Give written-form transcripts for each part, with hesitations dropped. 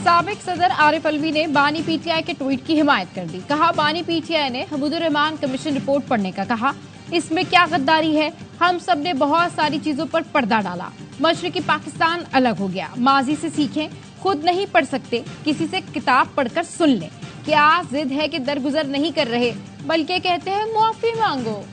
साबिक सदर आरिफ अलवी ने बानी पीटीआई के ट्वीट की हिमायत कर दी। कहा, बानी पीटीआई ने हमीदुर रहमान कमीशन रिपोर्ट पढ़ने का कहा। इसमें क्या गद्दारी है? हम सब ने बहुत सारी चीजों पर पर्दा डाला। मशरिकी पाकिस्तान अलग हो गया। माजी से सीखें, खुद नहीं पढ़ सकते किसी से किताब पढ़कर सुन लें। क्या जिद है कि दरगुजर नहीं कर रहे, बल्कि कहते हैं मुआफी मांगो।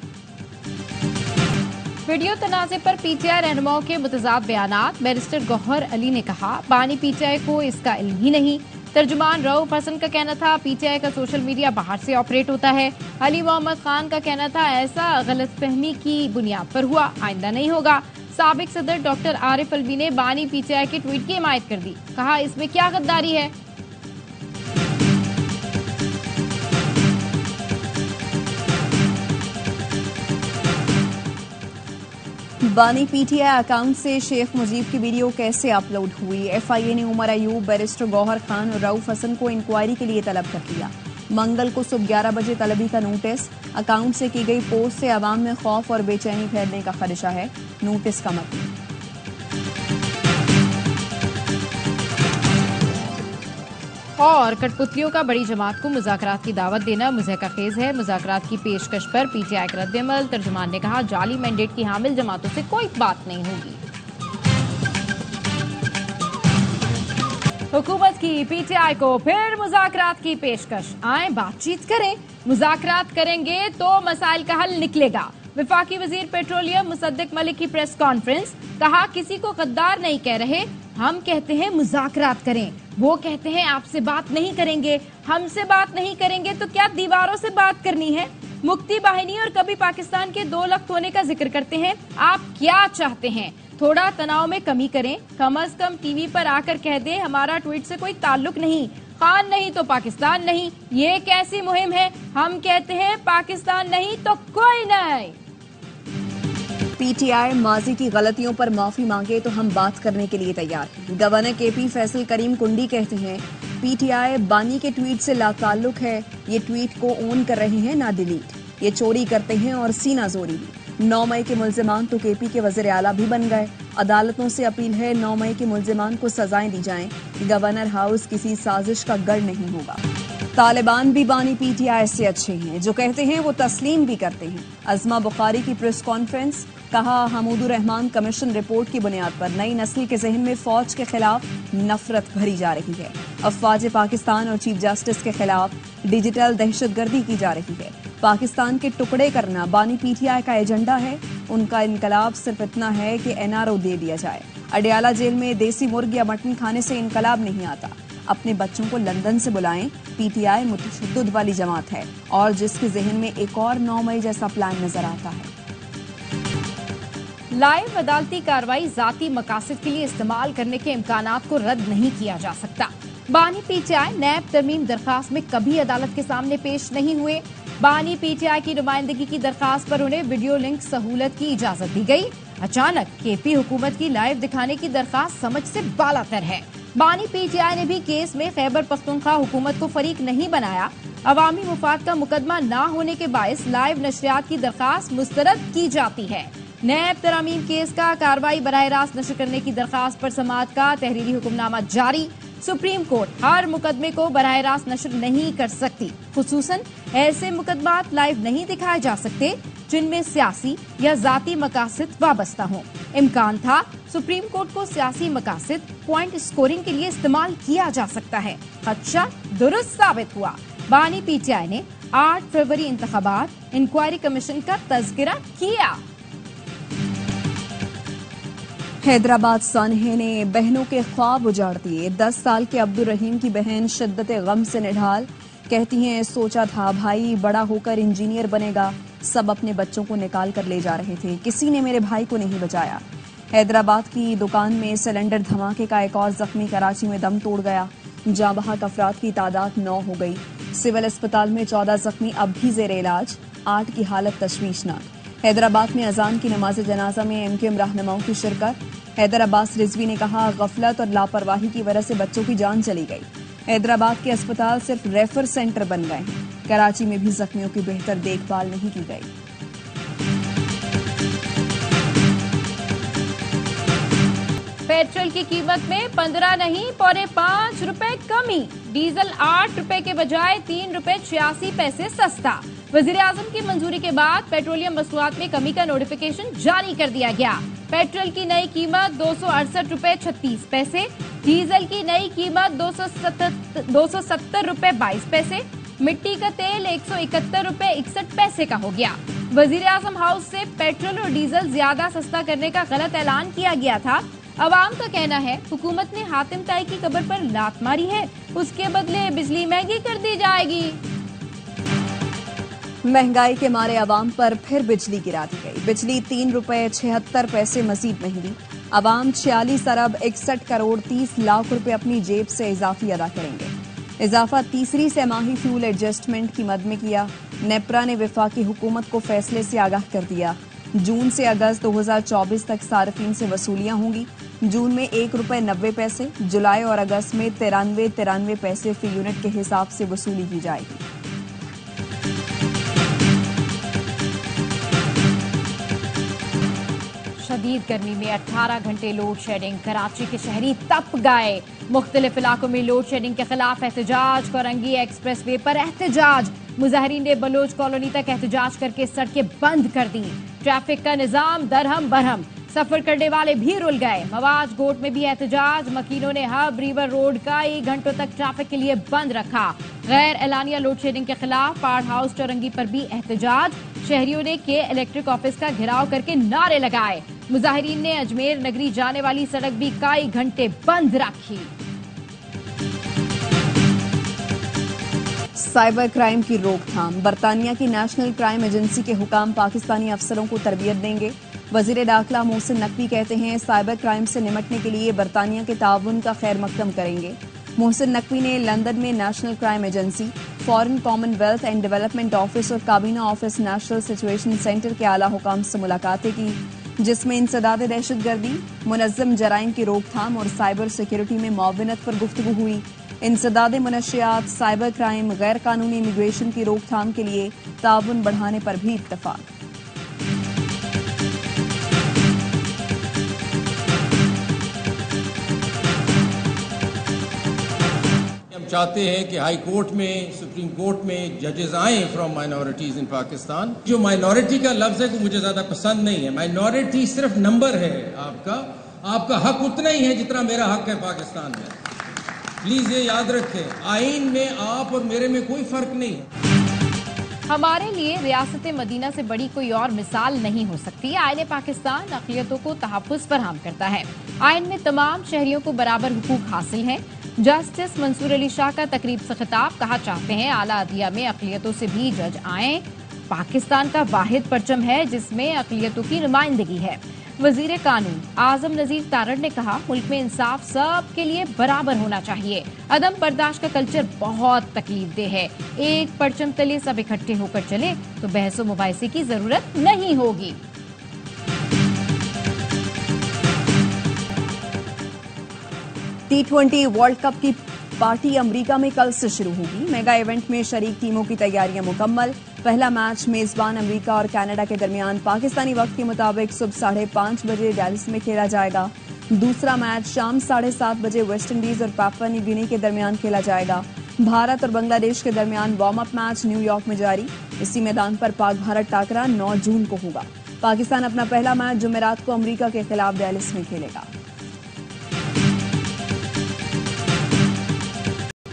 वीडियो तनाज़े पर पीटीआई रहनुमाओं के मुतजाद बयानात। बैरिस्टर गौहर अली ने कहा, बानी पीटीआई को इसका इल्म ही नहीं। तर्जुमान रऊफ हसन का कहना था, पीटीआई का सोशल मीडिया बाहर से ऑपरेट होता है। अली मोहम्मद खान का कहना था, ऐसा गलतफहमी की बुनियाद पर हुआ, आइंदा नहीं होगा। साबिक सदर डॉक्टर आरिफ अलवी ने बानी पीटीआई के ट्वीट की हिमायत कर दी। कहा, इसमें क्या गद्दारी है? बानी पीटीआई अकाउंट से शेख मुजीब की वीडियो कैसे अपलोड हुई? एफआईए ने उमर अयूब, बैरिस्टर गौहर खान और रऊफ हसन को इंक्वायरी के लिए तलब कर लिया। मंगल को सुबह 11 बजे तलबी का नोटिस। अकाउंट से की गई पोस्ट से अवाम में खौफ और बेचैनी फैलने का खदशा है। नोटिस का मतलब और कठपुतलियों का बड़ी जमात को मुज़ाकरात की दावत देना मुज़हका खेज है। मुज़ाकरात की पेशकश पर पीटीआई का रद्द-ए-अमल। तर्जुमान ने कहा, जाली मैंडेट की हामिल जमातों से कोई बात नहीं होगी। हुकूमत की पीटीआई को फिर मुज़ाकरात की पेशकश। आए बातचीत करें, मुज़ाकरात करेंगे तो मसाइल का हल निकलेगा। वफाकी वजीर पेट्रोलियम मुसद्दिक मलिक की प्रेस कॉन्फ्रेंस। कहा, किसी को गद्दार नहीं कह रहे, हम कहते हैं मुज़ाकरात करें। वो कहते हैं आपसे बात नहीं करेंगे, हमसे बात नहीं करेंगे तो क्या दीवारों से बात करनी है? मुक्ति बाहिनी और कभी पाकिस्तान के 2 लख्त होने का जिक्र करते हैं। आप क्या चाहते हैं? थोड़ा तनाव में कमी करें, कम अज कम टीवी पर आकर कह दें हमारा ट्वीट से कोई ताल्लुक नहीं, खान नहीं तो पाकिस्तान नहीं। ये कैसी मुहिम है? हम कहते हैं पाकिस्तान नहीं तो कोई नहीं। पीटीआई माजी की गलतियों पर माफी मांगे तो हम बात करने के लिए तैयार हैं। गवर्नर केपी फैसल करीम कुंडी कहते हैं, पीटीआई बानी के ट्वीट से लाताल्लुक है। ये ट्वीट को ऑन कर रहे हैं ना डिलीट। ये चोरी करते हैं और सीना जोरी भी। 9 मई के मुल्जिमान तो केपी के वज़ीर आला भी बन गए। अदालतों से अपील है 9 मई के मुल्जिमान को सजाएं दी जाएं। गवर्नर हाउस किसी साजिश का गढ़ नहीं होगा। तालिबान भी बानी पीटीआई से अच्छे हैं, जो कहते हैं वो तस्लीम भी करते हैं। अज़मा बुखारी की प्रेस कॉन्फ्रेंस। कहा, हमीदुर रहमान कमीशन रिपोर्ट की बुनियाद पर नई नस्ल के जहन में फौज के खिलाफ नफरत भरी जा रही है। अफवाज पाकिस्तान और चीफ जस्टिस के खिलाफ डिजिटल दहशतगर्दी की जा रही है। पाकिस्तान के टुकड़े करना बानी पीटीआई का एजेंडा है। उनका इनकलाब सिर्फ इतना है कि एनआरओ दे दिया जाए। अडयाला जेल में देसी मुर्ग या मटन खाने से इनकलाब नहीं आता। अपने बच्चों को लंदन से बुलाएं। पीटीआई मुतशद्दिद वाली जमात है और जिसके जहन में एक और 9 मई जैसा प्लान नजर आता है। लाइव अदालती कार्रवाई जाती मकासद के लिए इस्तेमाल करने के इम्कानात को रद्द नहीं किया जा सकता। बानी पीटीआई नैब तरमीम दरखास्त में कभी अदालत के सामने पेश नहीं हुए। बानी पीटीआई की नुमाइंदगी की दरखास्त पर उन्हें वीडियो लिंक सहूलत की इजाजत दी गई। अचानक केपी हुकूमत की लाइव दिखाने की दरखास्त समझ से बालातर है। बानी पीटीआई ने भी केस में खैबर पख्तूनख्वा हुकूमत को फरीक नहीं बनाया। अवामी मुफाद का मुकदमा न होने के बायस लाइव नशरियात की दरखास्त मुस्तरद की जाती है। नैब तरामीम केस का कार्रवाई बराह रास्त नशर करने की दरखास्त पर समाअत का तहरीरी हुक्मनामा जारी। सुप्रीम कोर्ट हर मुकदमे को बराह रास्त नशर नहीं कर सकती। खुसूसन ऐसे मुकदमात लाइव नहीं दिखाए जा सकते जिनमें सियासी या जाती मकासद वाबस्ता हों। इम्कान था सुप्रीम कोर्ट को सियासी मकासद पॉइंट स्कोरिंग के लिए इस्तेमाल किया जा सकता है। खदशा दुरुस्त साबित हुआ। बानी पीटीआई ने 8 फरवरी इंतखाबात इंक्वायरी कमीशन का तज़किरा किया। हैदराबाद सानहे ने बहनों के ख्वाब उजाड़ दिए। 10 साल के अब्दुल रहीम की बहन शिद्दत गम से निढाल। कहती हैं, सोचा था भाई बड़ा होकर इंजीनियर बनेगा। सब अपने बच्चों को निकाल कर ले जा रहे थे, किसी ने मेरे भाई को नहीं बचाया। हैदराबाद की दुकान में सिलेंडर धमाके का एक और जख्मी कराची में दम तोड़ गया। जाँ बहक अफराद की तादाद 9 हो गई। सिविल अस्पताल में 14 जख्मी अब भी जेर इलाज, 8 की हालत तशवीशनाक। हैदराबाद में अजान की नमाज जनाजा में एमक्यूएम रहनुमाओं की शिरकत। हैदर अब्बास रिजवी ने कहा, गफलत और लापरवाही की वजह से बच्चों की जान चली गई। हैदराबाद के अस्पताल सिर्फ रेफर सेंटर बन गए हैं। कराची में भी जख्मियों की बेहतर देखभाल नहीं की गई। पेट्रोल की कीमत में 15 नहीं 5.25 रुपए कमी। डीजल 8 रुपए के बजाय 3 रुपए 86 पैसे सस्ता। वजीर आजम की मंजूरी के बाद पेट्रोलियम मसनूआत में कमी का नोटिफिकेशन जारी कर दिया गया। पेट्रोल की नई कीमत 268 रुपए 36 पैसे, डीजल की नई कीमत 270 रुपए 22 पैसे, मिट्टी का तेल 171 रुपए 61 पैसे का हो गया। वजीर आजम हाउस से पेट्रोल और डीजल ज्यादा सस्ता करने का गलत ऐलान किया गया था। अवाम का कहना है हुकूमत ने हातिम ताई की कब्र पर लात मारी है, उसके बदले बिजली महंगी कर दी जाएगी। महंगाई के मारे अवाम पर फिर बिजली गिरा दी गई। बिजली 3 रुपए 76 पैसे मजीद महंगी। अवाम 46 अरब 61 करोड़ 30 लाख रुपए अपनी जेब से इजाफी अदा करेंगे। इजाफा तीसरी सेमाही फ्यूल एडजस्टमेंट की मद में किया। नेपरा ने वफाकी हुकूमत को फैसले से आगाह कर दिया। जून से अगस्त 2024 तक सार्फिन से वसूलियां होंगी। जून में 1 रुपए 90 पैसे, जुलाई और अगस्त में 93 पैसे फी यूनिट के हिसाब से वसूली की जाएगी। शदीद गर्मी में 18 घंटे लोड शेडिंग, कराची के शहरी तप गए। मुख्तलिफ इलाकों में लोड शेडिंग के खिलाफ एहतजाज, कोरंगी एक्सप्रेस वे पर एहतजाज। मुजाहिरीन ने बलोच कॉलोनी तक एहतजाज करके सड़कें बंद कर दी। ट्रैफिक का निजाम दरहम बरहम, सफर करने वाले भी रुल गए। मवाज गोट में भी एहतजाज, मकीनों ने हब रिवर रोड का 1 घंटों तक ट्रैफिक के लिए बंद रखा। गैर एलानिया लोड शेडिंग के खिलाफ पाड़ हाउस चौरंगी पर भी एहतजाज। शहरियों ने के इलेक्ट्रिक ऑफिस का घेराव करके नारे लगाए। मुजाहिरीन ने अजमेर नगरी जाने वाली सड़क भी कई घंटे बंद रखी। साइबर क्राइम की रोकथाम, बरतानिया की नेशनल क्राइम एजेंसी के हुकाम पाकिस्तानी अफसरों को तरबियत देंगे। वजीर दाखिला मोहसिन नकवी कहते हैं साइबर क्राइम से निपटने के लिए बरतानिया के ताउन का खैर मकदम करेंगे। मोहसिन नकवी ने लंदन में national crime agency, foreign Commonwealth and development office और काबीना ऑफिस नेशनल सिचुएशन सेंटर के आला हुकाम से मुलाकातें की, जिसमें इंसदाद दहशतगर्दी, मुनज़्ज़म जराइम की रोकथाम और साइबर सिक्योरिटी में मुआवनत पर गुफ्तगू हुई। इंसदाद मुनशियात, साइबर क्राइम, गैर कानूनी इमिग्रेशन की रोकथाम के लिए ताउन बढ़ाने पर भी इत्तफाक। हम चाहते हैं कि हाई कोर्ट में, सुप्रीम कोर्ट में जजेस आए फ्रॉम माइनॉरिटीज इन पाकिस्तान। जो माइनॉरिटी का लफ्ज है वो मुझे ज्यादा पसंद नहीं है। माइनॉरिटी सिर्फ नंबर है आपका हक उतना ही है जितना मेरा हक है पाकिस्तान में। प्लीज ये याद रखें, आईन में आप और मेरे में कोई फर्क नहीं है। हमारे लिए रियासत मदीना से बड़ी कोई और मिसाल नहीं हो सकती। आईन पाकिस्तान अक़लियतों को तहफ़्फ़ुज़ फराहम करता है। आईन में तमाम शहरियों को बराबर हुकूक हासिल हैं। जस्टिस मंसूर अली शाह का तकरीब से खिताब, कहा चाहते हैं आला अदलिया में अक़लियतों से भी जज आए। पाकिस्तान का वाहिद परचम है जिसमें अक़लियतों की नुमाइंदगी है। वजीर कानून आजम नजीर तारड़ ने कहा मुल्क में इंसाफ सब के लिए बराबर होना चाहिए। अदम बर्दाश्त का कल्चर बहुत तकलीफदेह है। एक परचम तले सब इकट्ठे होकर चले तो बहस व मुबाहिसे की जरूरत नहीं होगी। T20 वर्ल्ड कप की पार्टी अमेरिका में कल से शुरू होगी। मेगा इवेंट में शरीक टीमों की तैयारियां मुकम्मल। पहला मैच मेजबान अमेरिका और कनाडा के दरमियान पाकिस्तानी वक्त के मुताबिक सुबह 5:30 बजे डैलस में खेला जाएगा। दूसरा मैच शाम 7:30 बजे वेस्टइंडीज और पापुआ न्यू गिनी के दरमियान खेला जाएगा। भारत और बांग्लादेश के दरमियान वार्म अप मैच न्यूयॉर्क में जारी। इसी मैदान पर पाक भारत टाकरा 9 जून को होगा। पाकिस्तान अपना पहला मैच जुमेरात को अमेरिका के खिलाफ डैलस में खेलेगा।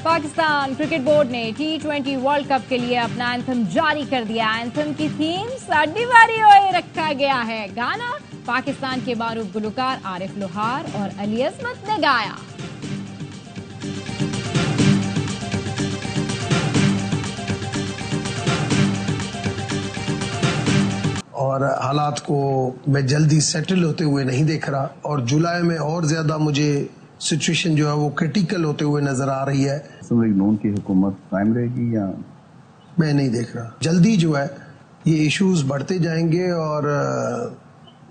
पाकिस्तान क्रिकेट बोर्ड ने T20 वर्ल्ड कप के लिए अपना एंथम जारी कर दिया। एंथम की थीम साडी वारी ओए रखा गया है। गाना पाकिस्तान के मारूफ गुलकार आरिफ लोहार और अली अजमत ने गाया। और हालात को मैं जल्दी सेटल होते हुए नहीं देख रहा और जुलाई में और ज्यादा मुझे सिचुएशन जो है वो क्रिटिकल होते हुए नजर आ रही है। नून की हुकूमत कायम रहेगी या मैं नहीं देख रहा। जल्दी जो है ये इश्यूज बढ़ते जाएंगे और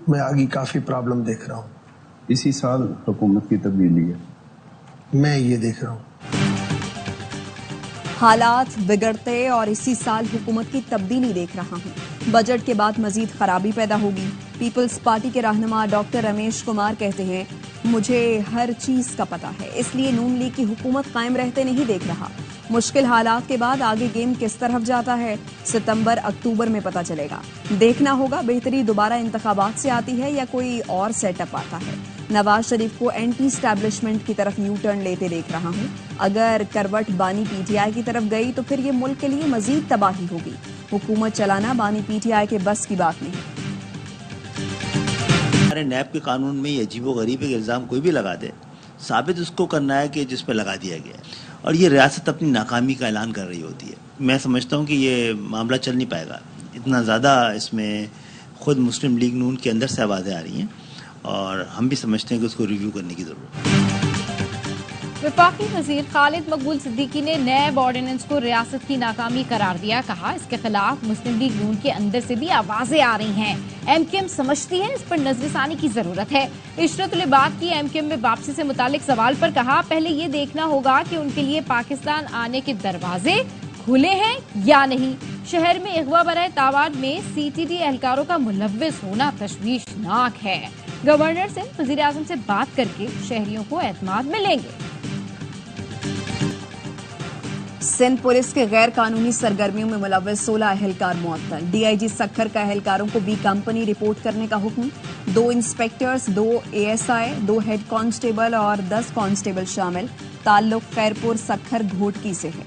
मैं आगे काफी प्रॉब्लम देख रहा हूँ। इसी साल हुकूमत की तब्दीली है, मैं ये देख रहा हूँ। हालात बिगड़ते और इसी साल हुकूमत की तब्दीली देख रहा हूँ। बजट के बाद मजीद खराबी पैदा होगी। पीपल्स पार्टी के रहनुमा डॉक्टर रमेश कुमार कहते हैं मुझे हर चीज का पता है, इसलिए नून लीग की हुकूमत कायम रहते नहीं देख रहा। मुश्किल हालात के बाद आगे गेम किस तरफ जाता है, सितंबर अक्टूबर में पता चलेगा। देखना होगा बेहतरी दोबारा इंतखाबात से आती है या कोई और सेटअप आता है। नवाज शरीफ को एंटी स्टैब्लिशमेंट की तरफ यू टर्न लेते देख रहा हूं। अगर करवट बानी पीटीआई की तरफ गई तो फिर ये मुल्क के लिए मजीद तबाही होगी। हुकूमत चलाना बानी पीटीआई के बस की बात नहीं। हमारे नैब के कानून में ये अजीबोगरीब के इल्ज़ाम कोई भी लगा दे, साबित उसको करना है कि जिस पर लगा दिया गया है, और ये रियासत अपनी नाकामी का ऐलान कर रही होती है। मैं समझता हूँ कि ये मामला चल नहीं पाएगा। इतना ज़्यादा इसमें खुद मुस्लिम लीग नून के अंदर से आवाज़ें आ रही हैं और हम भी समझते हैं कि उसको रिव्यू करने की ज़रूरत है। वफाकी वजीर खालिद मकबूल सिद्दीकी ने नैब ऑर्डिनेंस को रियासत की नाकामी करार दिया। कहा, इसके खिलाफ मुस्लिम लीग नून के अंदर से भी आवाजें आ रही हैं। एमकेएम समझती है इस पर नजरसानी की जरूरत है। इशरत उल इबाद की एमकेएम में वापसी से मुतालिक सवाल पर कहा, पहले ये देखना होगा कि उनके लिए पाकिस्तान आने के दरवाजे खुले हैं या नहीं। शहर में अगवा बराए तावाड में सीटीडी एहलकारों का मुलव्विस होना तशवीशनाक है। गवर्नर से वजीर आजम से बात करके शहरियों को एतमाद मिलेंगे। सिंध पुलिस के गैर कानूनी सरगर्मियों में मुलव्विस 16 अहलकार मुअत्तल। डीआईजी सक्खर का अहलकारों को बी कंपनी रिपोर्ट करने का हुक्म। 2 इंस्पेक्टर्स, 2 एएसआई, 2 हेड कांस्टेबल और 10 कांस्टेबल शामिल। ताल्लुक खैरपुर सक्खर घोटकी से है।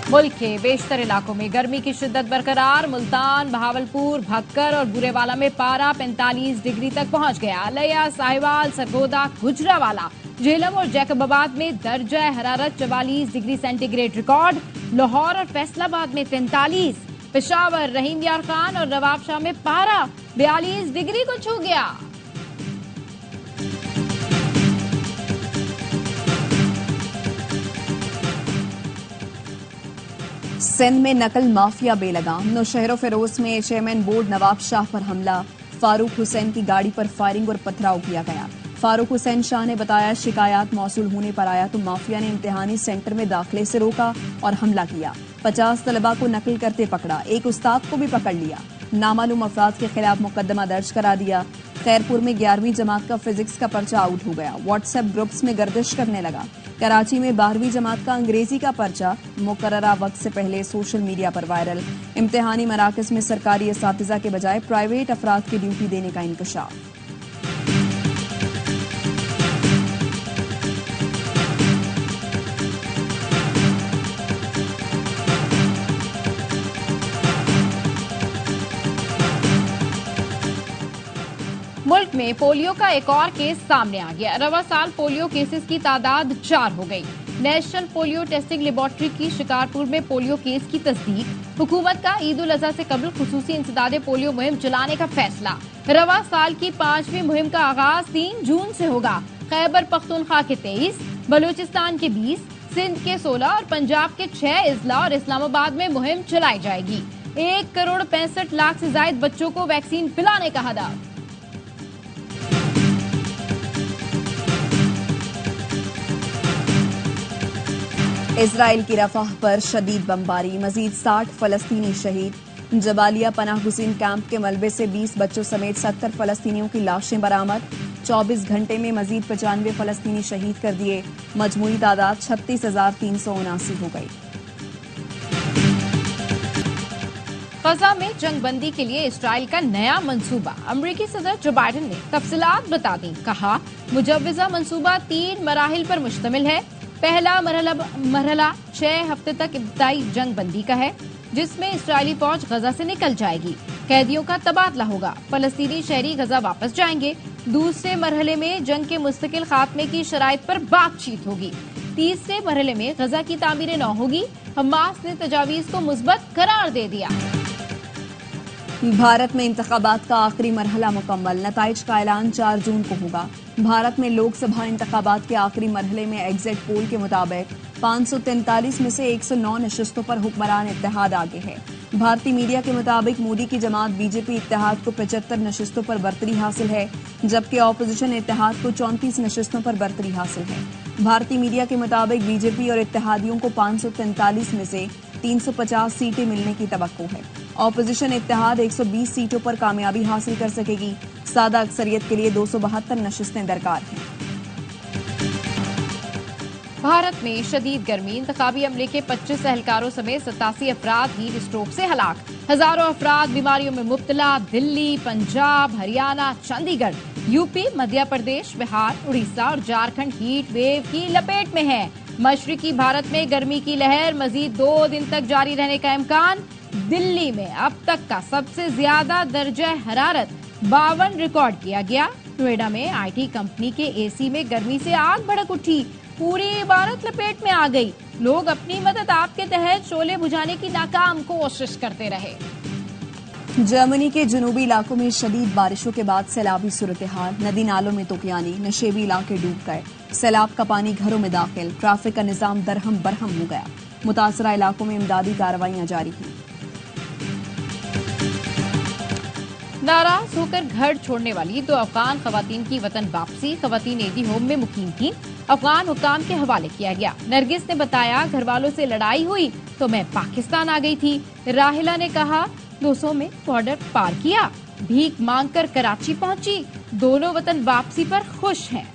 मुल्क के बेशतर इलाकों में गर्मी की शिद्दत बरकरार। मुल्तान, बहावलपुर, भक्कर और बुरेवाला में पारा 45 डिग्री तक पहुंच गया। अलैया, साहिवाल, सरगोदा, गुजरावाला, झेलम और जैकबाबाद में दर्जा हरारत 44 डिग्री सेंटीग्रेड रिकॉर्ड। लाहौर और फैसलाबाद में 43, पेशावर, रहीम यार खान और नवाबशाह में पारा 42 डिग्री को छू गया। सिंध में नकल माफिया बेलगाम। नौशहर फिरोज में चेयरमैन बोर्ड नवाब शाह पर हमला। फारूक हुसैन की गाड़ी पर फायरिंग और पथराव किया गया। फारूक हुसैन शाह ने बताया, शिकायत मौसूल होने पर आया तो माफिया ने इम्तिहानी सेंटर में दाखिले से रोका और हमला किया। 50 तलबा को नकल करते पकड़ा। एक उस्ताद को भी पकड़ लिया। नामालूम अफराद के खिलाफ मुकदमा दर्ज करा दिया। खैरपुर में 11वीं जमात का फिजिक्स का पर्चा आउट हो गया। व्हाट्सएप ग्रुप्स में गर्दिश करने लगा। कराची में 12वीं जमात का अंग्रेजी का पर्चा मुकर्ररा वक्त से पहले सोशल मीडिया पर वायरल। इम्तिहानी मराकज में सरकारी असातिज़ा के बजाय प्राइवेट अफराद की ड्यूटी देने का इंकशाफ। मुल्क में पोलियो का एक और केस सामने आ गया। रवा साल पोलियो केसेस की तादाद 4 हो गई। नेशनल पोलियो टेस्टिंग लेबोरेटरी की शिकारपुर में पोलियो केस की तस्दीक। हुकूमत का ईद उल अजहा से कबल खुसूसी इंसदाद पोलियो मुहिम चलाने का फैसला। रवा साल की 5वीं मुहिम का आगाज 3 जून से होगा। खैबर पख्तूनख्वा के 23, बलूचिस्तान के 20, सिंध के 16 और पंजाब के 6 इजला और इस्लामाबाद में मुहिम चलाई जाएगी। 1 करोड़ 65 लाख से ज्यादा बच्चों को वैक्सीन पिलाने का हदफ। इजराइल की रफाह पर शदीद बमबारी। मजीद 60 फलस्तीनी शहीद। जबालिया पनाह गुज़ीन कैंप के मलबे से 20 बच्चों समेत 70 फलस्तीनियों की लाशें बरामद। 24 घंटे में मजीद 95 फलस्तीनी शहीद कर दिए। मजमूई तादाद 36,379 हो गई। गजा में जंगबंदी के लिए इसराइल का नया मंसूबा। अमेरिकी सदर जो बाइडेन ने तफसीलात बता दी। कहा, मुजव्वजा मंसूबा 3 मराहिल पर मुश्तमिल है। पहला मरहला 6 हफ्ते तक इब्तदाई जंगबंदी का है, जिसमें इस्राएली फौज गजा से निकल जाएगी। कैदियों का तबादला होगा। फलस्तीनी शहरी गजा वापस जाएंगे। दूसरे मरहले में जंग के मुस्तकिल खात्मे की शराइत पर बातचीत होगी। तीसरे मरहले में गजा की तामीर नौ होगी। हमास ने तजावीज को मुस्बत करार दे दिया। भारत में इंतखाबात का आखिरी मरहला मुकम्मल। नताइज का ऐलान 4 जून को होगा। भारत में लोकसभा इंतखाबात के आखिरी मरहले में एग्जिट पोल के मुताबिक 543 में से 109 नशिस्तों पर हुक्मरान इत्तेहाद आगे है। भारतीय मीडिया के मुताबिक मोदी की जमात बीजेपी इत्तेहाद को 75 नशिस्तों पर बरतरी हासिल है, जबकि ऑपोजिशन इत्तेहाद को 34 नशिस्तों पर बरतरी हासिल है। भारतीय मीडिया के मुताबिक बीजेपी और इत्तेहादियों को 543 में से 350 सीटें मिलने की तवक्को है। ऑपोजिशन इत्तेहाद 120 सीटों पर कामयाबी हासिल कर सकेगी। सादा अक्सरियत के लिए 272 नशिस्तें दरकार हैं। भारत में शदीद गर्मी, इंतखाबी अमले के 25 एहलकारों समेत 87 अफराद हीट स्ट्रोक से हलाक। हजारों अफराद बीमारियों में मुब्तला। दिल्ली, पंजाब, हरियाणा, चंडीगढ़, यूपी, मध्य प्रदेश, बिहार, उड़ीसा और झारखंड हीट वेव की लपेट में है। मशरिकी भारत में गर्मी की लहर मजीद 2 दिन तक जारी रहने का इम्कान। दिल्ली में अब तक का सबसे ज्यादा दर्जा हरारत 52 रिकॉर्ड किया गया। नोएडा में IT कंपनी के AC में गर्मी से आग भड़क उठी। पूरी इमारत लपेट में आ गई। लोग अपनी मदद आपके तहत शोले बुझाने की नाकाम कोशिश करते रहे। जर्मनी के जनूबी इलाकों में शदीद बारिशों के बाद सैलाबी सूरत हाल। नदी नालों में तूफानी, नशेबी इलाके डूब गए। सैलाब का पानी घरों में दाखिल। ट्रैफिक का निजाम दरहम बरहम हो गया। मुतासरा इलाकों में इमदादी कार्रवाइयां जारी हैं। नाराज होकर घर छोड़ने वाली 2 अफगान खवातीन की वतन वापसी। खवातीन एदी होम में मुकीम थी। अफगान हुक्काम के हवाले किया गया। नरगिस ने बताया, घर वालों से लड़ाई हुई तो मैं पाकिस्तान आ गई थी। राहिला ने कहा, 200 में बॉर्डर पार किया, भीख मांगकर कराची पहुंची। दोनों वतन वापसी पर खुश हैं।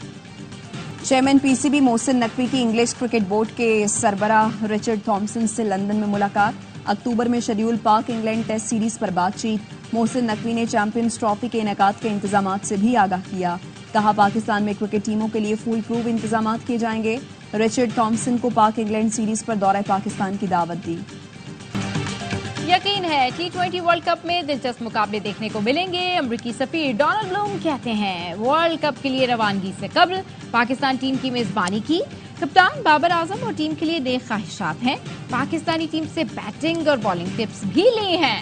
चेयरमैन PCB मोहसिन नकवी की इंग्लिश क्रिकेट बोर्ड के सरबराह रिचर्ड थॉमसन से लंदन में मुलाकात। अक्टूबर में शेड्यूल पाक इंग्लैंड टेस्ट सीरीज पर बातचीत। मोहसिन नकवी ने चैंपियंस ट्रॉफी के इनेकाद के इंतजामात से भी आगाह किया। कहा, पाकिस्तान में क्रिकेट टीमों के लिए फुल प्रूफ इंतजामात किए जाएंगे। रिचर्ड थॉमसन को पाक इंग्लैंड सीरीज पर दौरे पाकिस्तान की दावत दी। यकीन है T20 वर्ल्ड कप में दिलचस्प मुकाबले देखने को मिलेंगे। अमरीकी सफीर डोनाल्ड ब्लूम कहते हैं, वर्ल्ड कप के लिए रवानगी से कबल पाकिस्तान टीम की मेजबानी की। कप्तान बाबर आजम और टीम के लिए नेक ख्वाहिशात हैं। पाकिस्तानी टीम से बैटिंग और बॉलिंग टिप्स भी ली हैं।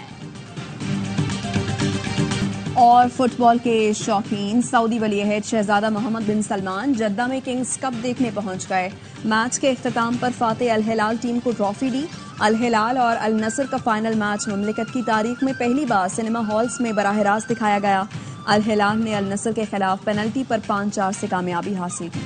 और फुटबॉल के शौकीन, सऊदी वली-ए-अहद शहजादा मोहम्मद बिन सलमान जद्दा में किंग्स कप देखने पहुंच गए। मैच के इख्तिताम पर फातेह अल हिलाल टीम को ट्रॉफी दी। अल हिलाल और अल नसर का फाइनल मैच मुमलिकत की तारीख में पहली बार सिनेमा हॉल्स में बराह रास्त दिखाया गया। अल हिलाल ने अल नसर के खिलाफ पेनल्टी पर 5-4 से कामयाबी हासिल की।